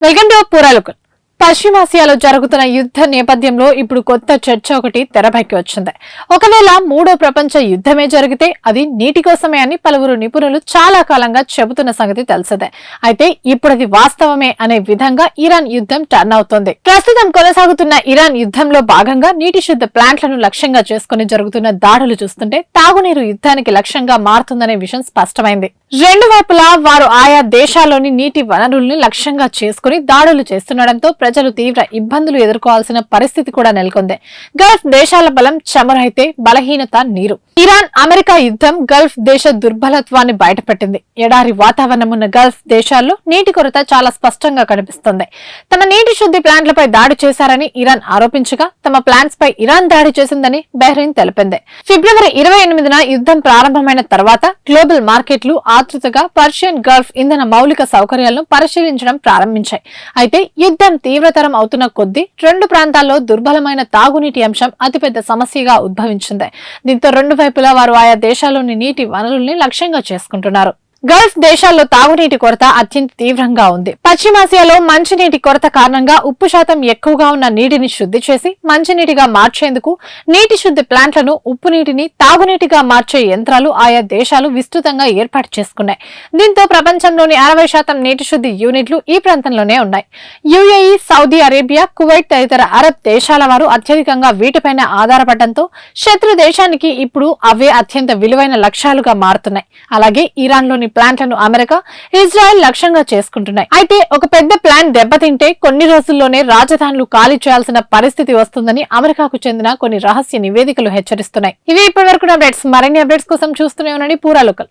Welcome to పూరాలుకల్. పశ్చిమాసియాలో జరుగుతున్న యుద్ధ నేపథ్యంలో ఇప్పుడు కొత్త చర్చ ఒకటి తెరపైకి వచ్చింది. ఒకవేళ మూడో ప్రపంచ యుద్ధమే జరిగితే అది నీటి కోసమే అని పలువురు నిపుణులు చాలా కాలంగా చెబుతున్న సంగతి తెలిసిందే. అయితే ఇప్పుడు అది వాస్తవమే అనే విధంగా ఇరాన్ యుద్ధం టర్న్ అవుతోంది. ప్రస్తుతం కొనసాగుతున్న ఇరాన్ యుద్ధంలో భాగంగా నీటి శుద్ధ ప్లాంట్లను లక్ష్యంగా చేసుకుని జరుగుతున్న దాడులు చూస్తుంటే తాగునీరు యుద్ధానికి లక్ష్యంగా మారుతుందనే విషయం స్పష్టమైంది. రెండు వైపులా వారు ఆయా దేశాల్లోని నీటి వనరుల్ని లక్ష్యంగా చేసుకుని దాడులు చేస్తుండటంతో ప్రజలు తీవ్ర ఇబ్బందులు ఎదుర్కోవాల్సిన పరిస్థితి కూడా నెలకొంది. గల్ఫ్ దేశాల బలం చమురైతే బలహీనత నీరు. ఇరాన్ అమెరికా యుద్ధం గల్ఫ్ దేశ దుర్బలత్వాన్ని బయటపెట్టింది. ఎడారి వాతావరణం ఉన్న గల్ఫ్ దేశాల్లో నీటి కొరత చాలా స్పష్టంగా కనిపిస్తోంది. తమ నీటి శుద్ధి ప్లాంట్లపై దాడి చేశారని ఇరాన్ ఆరోపించగా తమ ప్లాంట్స్ పై ఇరాన్ దాడి చేసిందని బహ్రెయిన్ తెలిపింది. ఫిబ్రవరి 28న యుద్ధం ప్రారంభమైన తర్వాత గ్లోబల్ మార్కెట్లు ఆతృతగా పర్షియన్ గల్ఫ్ ఇంధన మౌలిక సౌకర్యాలను పరిశీలించడం ప్రారంభించాయి. అయితే యుద్ధం తీవ్రతరం అవుతున్న కొద్దీ రెండు ప్రాంతాల్లో దుర్బలమైన తాగునీటి అంశం అతిపెద్ద సమస్యగా ఉద్భవించింది. దీంతో రెండు వైపులా వారు ఆయా దేశాల్లోని నీటి వనరుల్ని లక్ష్యంగా చేసుకుంటున్నారు. గల్ఫ్ దేశాల్లో తాగునీటి కొరత అత్యంత తీవ్రంగా ఉంది. పశ్చిమాసియాలో మంచినీటి కొరత కారణంగా ఉప్పు శాతం ఎక్కువగా ఉన్న నీటిని శుద్ధి చేసి మంచినీటిగా మార్చేందుకు నీటి శుద్ధి ప్లాంట్లను ఉప్పు నీటిని తాగునీటిగా మార్చే యంత్రాలు ఆయా దేశాలు విస్తృతంగా ఏర్పాటు చేసుకున్నాయి. దీంతో ప్రపంచంలోని 60% నీటి శుద్ధి యూనిట్లు ఈ ప్రాంతంలోనే ఉన్నాయి. యుఏఈ, సౌదీ అరేబియా, కువైట్ తదితర అరబ్ దేశాల వారు అత్యధికంగా వీటిపైన ఆధారపడటంతో శత్రు దేశానికి ఇప్పుడు అవే అత్యంత విలువైన లక్ష్యాలుగా మారుతున్నాయి. అలాగే ఇరాన్లోని ప్లాంట్లను అమెరికా, ఇజ్రాయెల్ లక్ష్యంగా చేసుకుంటున్నాయి. అయితే ఒక పెద్ద ప్లాంట్ దెబ్బతింటే కొన్ని రోజుల్లోనే రాజధానులు ఖాళీ చేయాల్సిన పరిస్థితి వస్తుందని అమెరికాకు చెందిన కొన్ని రహస్య నివేదికలు హెచ్చరిస్తున్నాయి. ఇవి ఇప్పటివరకు అప్డేట్స్. మరిన్ని అప్డేట్స్ కోసం చూస్తూనే ఉండండి పూరాలోకల్.